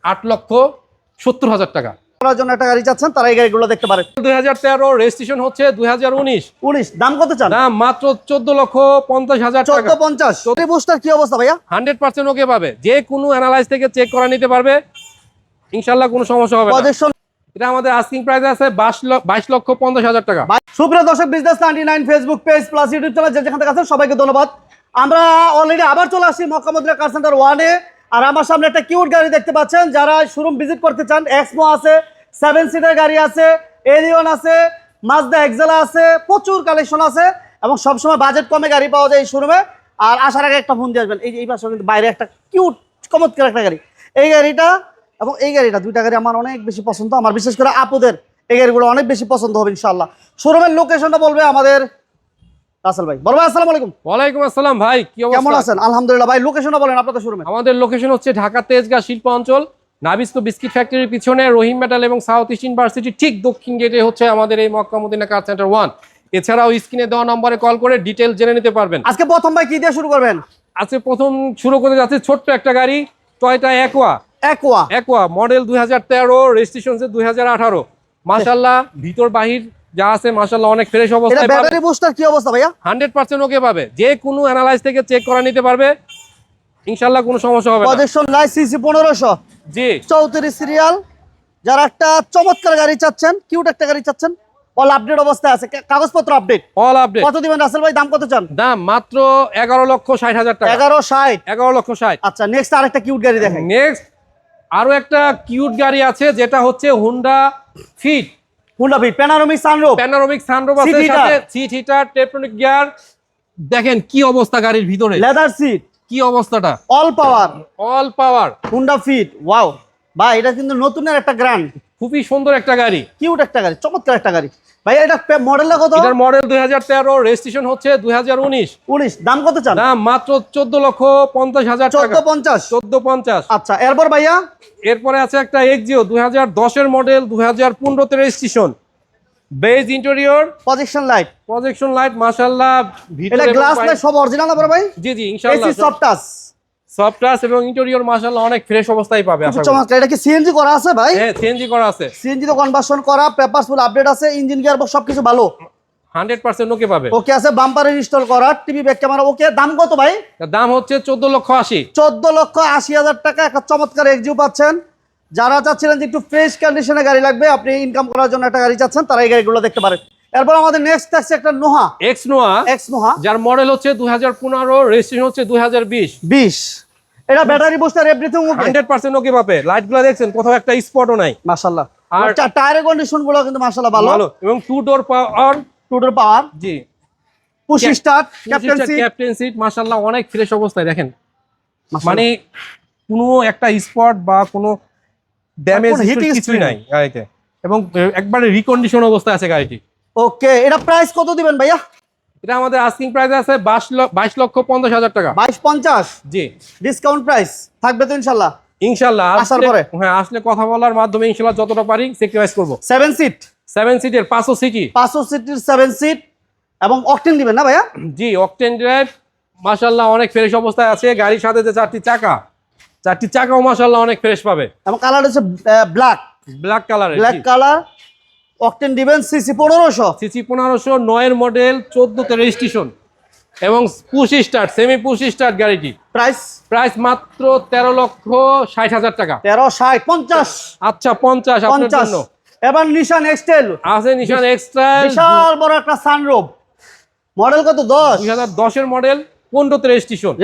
8,70,000 টাকা। করার জন্য একটা গাড়ি চাচ্ছেন, তারা এই গাড়িগুলো দেখতে পারেন। 2013 রেজিস্ট্রেশন হচ্ছে 2019। দাম কত চান? দাম মাত্র 14,50,000 টাকা। 14,50। বুস্টার কি অবস্থা ভাইয়া? 100% ওকে পাবে, যে কোনো অ্যানালাইজ থেকে চেক করে নিতে পারবে, ইনশাআল্লাহ কোনো সমস্যা হবে না। প্রজেকশন এটা আমাদের আস্কিং প্রাইস আছে 22,50,000 টাকা। সুপ্রিয় দর্শক, business 99 Facebook page plus YouTube channel যেখান থেকে আছেন সবাইকে ধন্যবাদ। আমরা অলরেডি আবার চলে আসছি মক্কা মদিনা কার সেন্টার 1-এ। আর আমার সামনে একটা কিউট গাড়ি দেখতে পাচ্ছেন। যারা শোরুম ভিজিট করতে চান, এক্সমো আছে, 7 সিটার গাড়ি আছে, এলিয়ন আছে, মাজদা এক্সেলা আছে, প্রচুর কালেকশন আছে এবং সবসময় বাজেট কমে গাড়ি পাওয়া যায় এই শোরুমে। আর আসার আগে একটা ফোন দিয়ে আসবেন। এই পাশে কিন্তু বাইরে একটা কিউট চমৎকার একটা গাড়ি, এই গাড়িটা এবং এই গাড়িটা, দুইটা গাড়ি আমার অনেক বেশি পছন্দ। আমার বিশেষ করে আপুদের এই গাড়িগুলো অনেক বেশি পছন্দ হবে ইনশাআল্লাহ। শোরুমের লোকেশনটা বলবে আমাদের রাসেল ভাই। বড় ভাই আসসালামু আলাইকুম। ওয়ালাইকুম আসসালাম ভাই, কি অবস্থা? কেমন আছেন? আলহামদুলিল্লাহ। ভাই লোকেশনটা বলেন আপনাদের শোরুমে। আমাদের লোকেশন হচ্ছে ঢাকা তেজগাঁ শিল্প অঞ্চল, নাবিস্কো বিস্কিট ফ্যাক্টরির পিছনে রহিম মেটাল এবং সাউথ ইস্ট ইউনিভার্সিটি ঠিক দক্ষিণ গেটে হচ্ছে আমাদের এই মক্কা মদিনা কার সেন্টার 1। এছাড়াও স্ক্রিনে দেওয়া নম্বরে কল করে ডিটেইলস জেনে নিতে পারবেন। আজকে প্রথম ভাই কি দিয়ে শুরু করবেন? আজকে প্রথম শুরু করতে যাচ্ছে ছোট্ট একটা গাড়ি, টয়োটা অ্যাকোয়া মডেল 2013, রেজিস্ট্রেশন 2018। মাশাআল্লাহ ভিতর বাহির যা আছে মাশাআল্লাহ অনেক ফ্রেশ অবস্থায় পাবে। ব্যাটারি বুস্টার কি অবস্থা ভাইয়া? 100% ওকে পাবে, যে কোনো অ্যানালাইজ থেকে চেক করে নিতে পারবে, ইনশাআল্লাহ কোনো সমস্যা হবে না। প্রজেকশন লাইট সিসি 1500 জি 34 সিরিয়াল। যারা একটা চমৎকার গাড়ি চাচ্ছেন, কিউট একটা গাড়ি চাচ্ছেন, অল আপডেট অবস্থায় আছে, কাগজপত্র আপডেট। All update. কত দিবেন রাসেল ভাই? দাম কত চান? দাম মাত্র 11,60,000 টাকা। 11,60। 11,60,000। আচ্ছা, নেক্সট আরেকটা কিউট গাড়ি দেখেন। নেক্সট আরো একটা কিউট গাড়ি আছে, যেটা হচ্ছে হুন্ডা ফিট প্যানোরামিক সানরুফ আছে, সাথে সিট হিটার, টেকটনিক গিয়ার। দেখেন কি অবস্থা গাড়ির ভিতরে, লেদার সিট, কি অবস্থাটা, all power Honda fit. Wow ভাই, এটা কিন্তু নতুনের একটা গ্র্যান্ড, খুবই সুন্দর একটা গাড়ি, কিউট একটা গাড়ি, চমৎকার একটা গাড়ি। ভাই এটা মডেলটা কত? এটার মডেল 2013, রেজিস্ট্রেশন হচ্ছে 2019। দাম কত চান? দাম মাত্র 14,50,000 টাকা। 14,50। আচ্ছা, এরপর ভাইয়া এরপরে আছে একটা এক্সিও 2010 এর মডেল, 2015 তে registration, beige interior, projection light মাশাআল্লাহ ভিতরে এটা গ্লাস লাইট সব অরিজিনাল না ভাই? জি ইনশাআল্লাহ। এসি সফট টাচ এবং ইন্টেরিয়র মাশাআল্লাহ অনেক ফ্রেশ অবস্থায় পাবে আশা করি। চমৎকার। এটা কি সিএনজি করা আছে ভাই? হ্যাঁ সিএনজি করা আছে, সিএনজি তো কনভার্সন করা, পেপারস ফুল আপডেট আছে, ইঞ্জিন গিয়ারবক্স সবকিছু ভালো, 100% ওকে পাবে। ওকে আছে, বাম্পার ইনস্টল করা, টিভি ব্যাক ক্যামেরা ওকে। দাম কত ভাই? দাম হচ্ছে 14,80,000। 14,80,000 টাকা একটা চমৎকার এক্সিও পাচ্ছেন। যারা চাচ্ছিলেন যে একটু ফ্রেশ কন্ডিশনে গাড়ি লাগবে, আপনি ইনকাম করার জন্য একটা গাড়ি চাচ্ছেন, তারা এই গাড়িগুলো দেখতে পারেন। এরপর আমাদের নেক্সট আছে একটা নোহা এক্স নোহা, যার মডেল হচ্ছে 2015, রেজিস্ট্রেশন হচ্ছে 2020। এটা ব্যাটারি বুস্টার এভরিথিং ওকে, 100% ওকে পাবে। লাইটগুলো দেখছেন, কোথাও একটা স্পটও নাই মাশাআল্লাহ। আর আর টায়ারের কন্ডিশন গুলো কিন্তু মাশাআল্লাহ ভালো এবং টু ডোর পাওয়ার। জি পুশ স্টার্ট, ক্যাপ্টেন সিট মাশাআল্লাহ অনেক ফ্রেশ অবস্থায়। দেখেন মানে কোনো একটা স্পট বা কোনো ড্যামেজ কিছুই নাই গাড়িতে, এবং একবারে রিকন্ডিশন অবস্থায় আছে গাড়িটি। ওকে, এটা প্রাইস কত দিবেন ভাইয়া? এটা আমাদের আস্কিং প্রাইস আছে 22,50,000 টাকা। 22,50। জি ডিসকাউন্ট প্রাইস থাকবে তো ইনশাআল্লাহ? ইনশাআল্লাহ আসার পরে, হ্যাঁ আসলে কথা বলার মাধ্যমে ইনশাআল্লাহ যতটা পারি স্যাক্রিফাইস করব। 7 সিটের 500 সিটের 7 সিট এবং অকটেন দিবেন না ভাইয়া? জি অকটেন ড্রাইভ মাশাআল্লাহ অনেক ফ্রেশ অবস্থায় আছে। গাড়ির সাথে যে চারটি চাকাও মাশাআল্লাহ অনেক ফ্রেশ পাবে। এবং কালার হচ্ছে ব্ল্যাক কালার। অকটেন দিবেন, সিসি 1500, 9 এর মডেল, 14 তে রেজিস্ট্রেশন এবং সেমি পুশ স্টার্ট গাড়িটি। প্রাইস মাত্র 13,60,000 টাকা। 13,60, 50। আচ্ছা 50 আপনার জন্য। এবার নিশান এক্সটেল আছে, নিশান এক্সট্রাল, বিশাল বড় একটা সানরুফ। মডেল কত? 2010 এর মডেল, 15 তে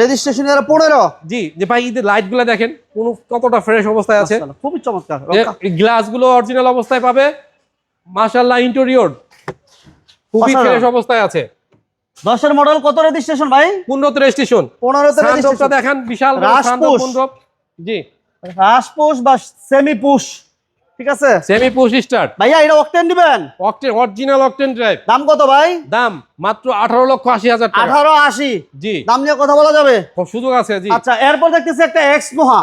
রেজিস্ট্রেশন এর 15। জি যে ভাই এই লাইট গুলা দেখেন কতটা ফ্রেশ অবস্থায় আছে, খুবই চমৎকার। গ্লাস গুলো অরিজিনাল অবস্থায় পাবে মাশাআল্লাহ। ইন্টেরিয়র খুবই ফ্রেশ অবস্থায় আছে। 10 এর মডেল, কত রেজিস্ট্রেশন ভাই? 15 তে রেজিস্ট্রেশন। 15 তে রেজিস্ট্রেশন দেখেন, বিশাল সানরুফ। জি রাশ পুশ বা সেমি পুশ, ঠিক আছে, সেমি পুশ স্টার্ট। ভাইয়া এটা অকটেন দিবেন? Octane, original octane drive. দাম কত ভাই? দাম মাত্র 18,80,000 টাকা। 18,80। জি দাম নিয়ে কথা বলা যাবে, খুব সুযোগ আছে। জি আচ্ছা, এরপর দেখতেছি একটা এক্সমোহা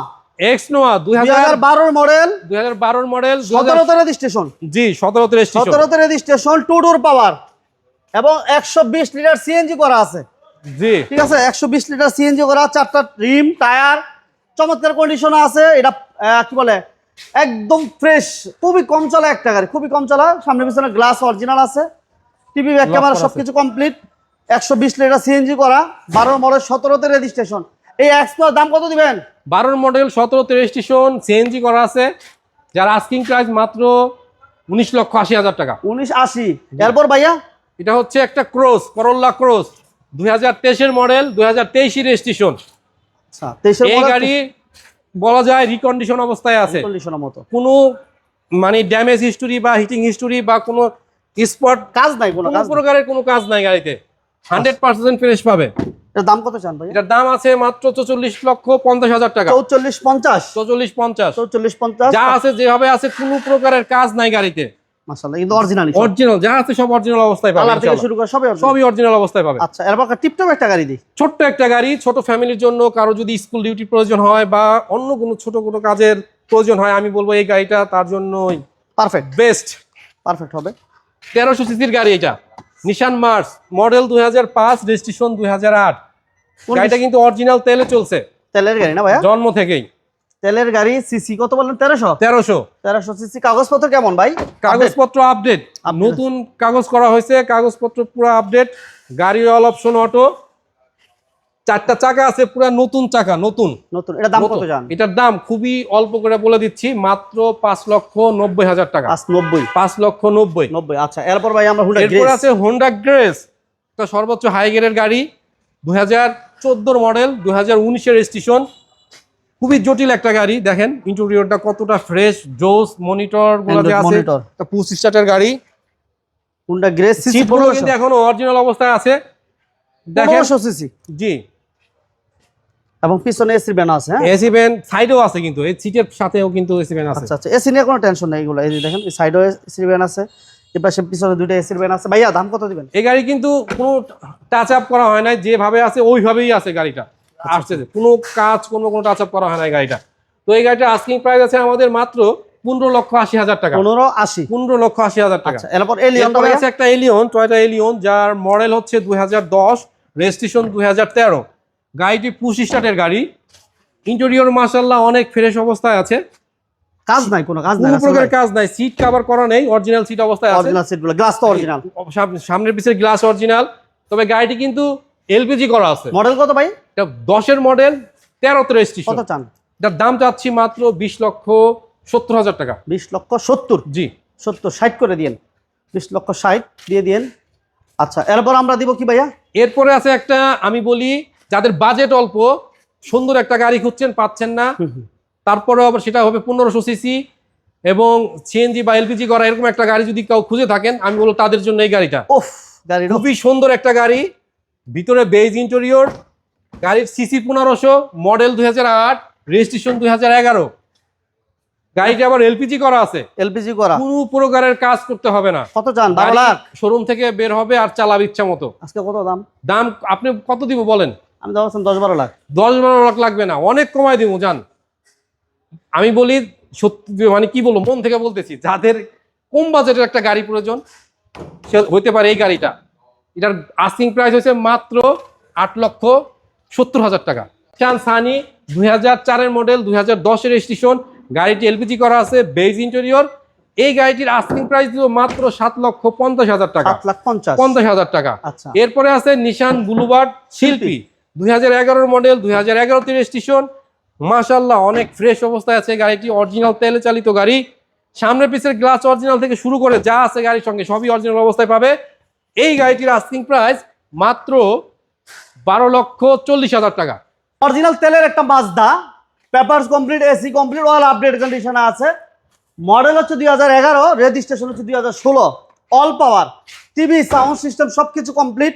2012 মডেল, 17 তে রেজিস্ট্রেশন। জি 17 তে রেজিস্ট্রেশন, টু ডোর পাওয়ার এবং 120 লিটার সিএনজি করা আছে। জি ঠিক আছে, 120 লিটার সিএনজি করা, 4টা রিম টায়ার চমৎকার কন্ডিশনে আছে। এটা কি বলে একদম ফ্রেশ, খুবই কম চলা একটা গাড়ি, খুবই কম চলা। সামনে পিছনে গ্লাস অরিজিনাল আছে, টিভি ব্যাক ক্যামেরা সবকিছু কমপ্লিট। 120 লিটার সিএনজি করা, 12 মডেল 17তে রেজিস্ট্রেশন। এই এক্সপ্লোর দাম কত দিবেন? 12 মডেল 17তে রেজিস্ট্রেশন, সিএনজি করা আছে, যার আস্কিং প্রাইস মাত্র 19,80,000 টাকা। 19,80। এরপর ভাইয়া এটা হচ্ছে একটা ক্রস, করোলা ক্রস, 2023 মডেল, 2023 রেজিস্ট্রেশন। আচ্ছা 23 এই গাড়ি বলা যায় রিকন্ডিশন অবস্থায় আছে, কন্ডিশনের মতো, কোনো মানে ড্যামেজ হিস্টোরি বা হিটিং হিস্টোরি বা কোনো স্পট কাজ নাই, কোনো কাজ নাই। প্রকারের কোনো কাজ নাই গাড়িতে, 100% ফ্রেশ পাবে। এর দাম কত চান ভাই? এটার দাম আছে মাত্র 44,50,000 টাকা। 44,50 44,50 44,50 যা আছে যেভাবে আছে, কোনো প্রকারের কাজ নাই গাড়িতে। মাশাআল্লাহ, কিন্তু অরিজিনাল অরিজিনাল যা আছে সব অরিজিনাল অবস্থায় পাবে, কালার থেকে ইনশাআল্লাহ শুরু করে সবই original। সবই অরিজিনাল অবস্থায় পাবে। আচ্ছা এরপর টিপটপ একটা গাড়ি দিই। ছোট্ট একটা গাড়ি, ছোট ফ্যামিলির জন্য, কারো যদি স্কুল ডিউটি প্রয়োজন হয় বা অন্য কোনো ছোট কোনো কাজের প্রয়োজন হয়, আমি বলবো এই গাড়িটা তার জন্যই পারফেক্ট, বেস্ট। পারফেক্ট হবে। 1300 সিসির গাড়ি এটা, নিশান মার্স, মডেল 2005, রেজিস্ট্রেশন 2008। গাড়িটা কিন্তু অরিজিনাল তেলে চলছে, তেলের গাড়ি না ভাইয়া? জন্ম থেকেই। তেলের গাড়ি, সিসি কত বললেন? 1300 1300 সিসি। কাগজপত্র কেমন ভাই? কাগজপত্র আপডেট, নতুন কাগজ করা হয়েছে, কাগজপত্র পুরো আপডেট। গাড়ি অল অপশন অটো, 4টা চাকা আছে, পুরো নতুন চাকা, নতুন। নতুন। এটা দাম কত জান? এটার দাম খুবই অল্প করে বলে দিচ্ছি, মাত্র 5,90,000 টাকা। 590। 5,90,000। 90। আচ্ছা এরপর ভাই আমরা হুন্ডা এরপর আছে হোন্ডা গ্রেস, একটা সর্বোচ্চ হাই গ্রেডের গাড়ি, 2014 মডেল, 2019 রেজিস্ট্রেশন। খুবই জটিল একটা গাড়ি, দেখেন ইন্টেরিয়রটা কতটা ফ্রেশ, জোস, মনিটর গুলো যে আছে, একটা পুশ স্টার্টের গাড়ি। হুন্ডা গ্রেস, সিসি সিটগুলো কিন্তু এখনো অরিজিনাল অবস্থায় আছে, দেখেন। 1500 সিসি। জি, এবং পিছনে এসি ব্যান আছে। হ্যাঁ এসি ভ্যান সাইডেও আছে, কিন্তু এই সিটের সাথেও কিন্তু এসি ভ্যান আছে। আচ্ছা আচ্ছা, এসি নিয়ে কোনো টেনশন নেই। এগুলো এই যে দেখেন, এই সাইডেও এসি ব্যান আছে, এই পাশে পিছনে দুটো এসি ব্যান আছে। ভাইয়া দাম কত দিবেন? এই গাড়ি কিন্তু কোনো টাচ আপ করা হয় নাই, যেভাবে আছে ওইভাবেই আছে গাড়িটা, আসছে কোনো কাজ, কোনো টাচ আপ করা হয় নাই গাড়িটা। তো এই গাড়িটার আস্কিং প্রাইস আছে আমাদের মাত্র 15,80,000 টাকা। 15,80। 15,80,000 টাকা। আচ্ছা এরপর এলিয়ন আছে একটা এলিয়ন, টয়োটা এলিয়ন, যার মডেল হচ্ছে 2010, রেজিস্ট্রেশন 2013। গাড়িটি পুশ স্টার্টের গাড়ি, ইন্টেরিয়র মাশাআল্লাহ অনেক ফ্রেশ অবস্থায় আছে, কাজ নাই, কোনো কাজ নাই, কোনো প্রকার কাজ নাই, সিট কভার করা নেই, অরিজিনাল সিট অবস্থায় আছে। অরিজিনাল সিটগুলো, গ্লাস তো অরিজিনাল, সামনের পিছের গ্লাস অরিজিনাল। তবে গাড়িটি কিন্তু এলপিজি করা আছে। মডেল কত ভাই? এটা 10-এর মডেল, 13তে রেজিস্ট্রেশন। কত চান? এটার দাম চাচ্ছি মাত্র 20,70,000 টাকা। 20,70,000। জি, 70 60 করে দিয়েন, 20,60,000 দিয়ে দিয়েন। আচ্ছা এরপর আমরা দিব কি ভাইয়া? এরপরে আছে একটা, আমি বলি যাদের বাজেট অল্প, সুন্দর একটা গাড়ি খুঁজছেন, পাচ্ছেন না, তারপরে আবার সেটা হবে 1500 সিসি এবং সিএনজি বা এলপিজি করা, এরকম একটা গাড়ি যদি কেউ খুঁজে থাকেন, আমি বলবো তাদের জন্য এই গাড়িটা। ওফ, গাড়ি খুবই সুন্দর একটা গাড়ি, ভিতরে বেজ ইন্টেরিয়র, গাড়ির সিসি 1500, মডেল 2008, রেজিস্ট্রেশন 2011। গাড়িটা আবার এলপিজি করা আছে, এলপিজি করা, কোনো প্রকারের কাজ করতে হবে না। কত চান? 12 লাখ। শোরুম থেকে বের হবে আর চালাবে ইচ্ছা মতো। আজকে কত দাম? দাম আপনি কত দিব বলেন? আমি দাম 10-12 লাখ। 10-12 লাখ লাগবে না, অনেক কমায় দিব জান। আমি বলি সত্যি, মানে কি বলবো, মন থেকে বলতেছি, যাদের কম বাজেটের একটা গাড়ি প্রয়োজন, সে হইতে পারে এই গাড়িটা। এটার আস্কিং প্রাইস হয়েছে মাত্র 8,70,000 টাকা। নিশান সানি, 2004-এর মডেল, 2010-এর রেজিস্ট্রেশন। গাড়িটি এলপিজি করা আছে, বেজ ইন্টেরিয়র। এই গাড়িটির আস্কিং প্রাইস দিব মাত্র 7,50,000 টাকা। 7,50,000 টাকা। আচ্ছা এরপরে আছে নিশান বুলুবার্ড শিল্পী, 2011-এর মডেল, 2011-তে রেজিস্ট্রেশন। মাশাআল্লাহ অনেক ফ্রেশ অবস্থায় আছে গাড়িটি, অরিজিনাল তেলে চালিত গাড়ি। সামনের পিছের গ্লাস অরিজিনাল থেকে শুরু করে যা আছে গাড়ির সঙ্গে সবই অরিজিনাল অবস্থায় পাবে। এই গাড়িটির আস্কিং প্রাইস মাত্র 12,40,000 টাকা। অরিজিনাল তেলের একটা Mazda, papers complete, AC complete, all update কন্ডিশনে আছে। মডেল হচ্ছে 2011, রেজিস্ট্রেশন হচ্ছে 2016। অল পাওয়ার, টিভি, সাউন্ড সিস্টেম সবকিছু কমপ্লিট,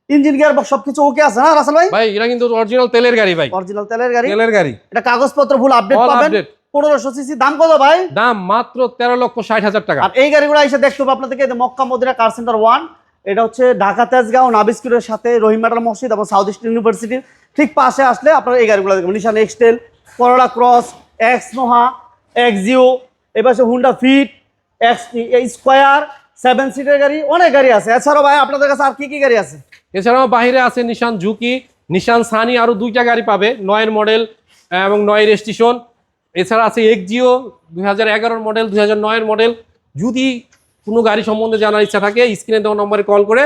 ইঞ্জিন গিয়ার বক্স সবকিছু ওকে আছে না রাসেল ভাই? ভাই এটা কিন্তু অরিজিনাল তেলের গাড়ি ভাই, অরিজিনাল তেলের গাড়ি। তেলের গাড়ি। এটা কাগজপত্র ফুল আপডেট All পাবেন। update। 1500 সিসি। দাম কত ভাই? দাম মাত্র 13,60,000 টাকা। আর এই গাড়িগুলো এসে দেখতে হবে আপনাদেরকে মক্কা মদিনা কার সেন্টার 1। এটা হচ্ছে ঢাকা তেজগাঁও নাবিস্কুরের সাথে রহিম মেটাল মসজিদ এবং সাউথ ইস্ট ইউনিভার্সিটির ঠিক পাশে আসলে আপনারা এই গাড়িগুলো দেখবেন। নিশান এক্সটেল, করোলা ক্রস, এক্স নোহা, এক্সিও, এপাশে হুন্ডা ফিট, এক্স স্কোয়ার, 7 সিটের গাড়ি, অনেক গাড়ি আছে। এছাড়াও ভাই আপনাদের কাছে আর কি কি গাড়ি আছে? এছাড়াও বাইরে আছে নিশান ঝুঁকি, নিশান সানি, আরো 2টা গাড়ি পাবে, 9-এর মডেল এবং 9 রেজিস্ট্রেশন। এছাড়া আছে এক্সজিও 2011 মডেল, 2009 মডেল। যদি কোনো গাড়ি সম্বন্ধে জানার ইচ্ছা থাকে স্ক্রিনে দেওয়া নম্বরে কল করে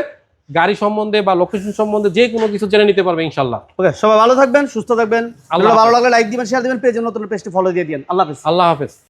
গাড়ি সম্বন্ধে বা লোকেশন সম্বন্ধে যে কোনো কিছু জেনে নিতে পারবে ইনশাল্লাহ। ওকে, সবাই ভালো থাকবেন, সুস্থ থাকবেন। আল্লাহ ভালো হাফেজ। লাগলে লাইক দিবেন, শেয়ার দিবেন, পেজের নতুন পেজটি ফলো দিয়ে দিন। আল্লাহ হাফেজ। আল্লাহ হাফেজ।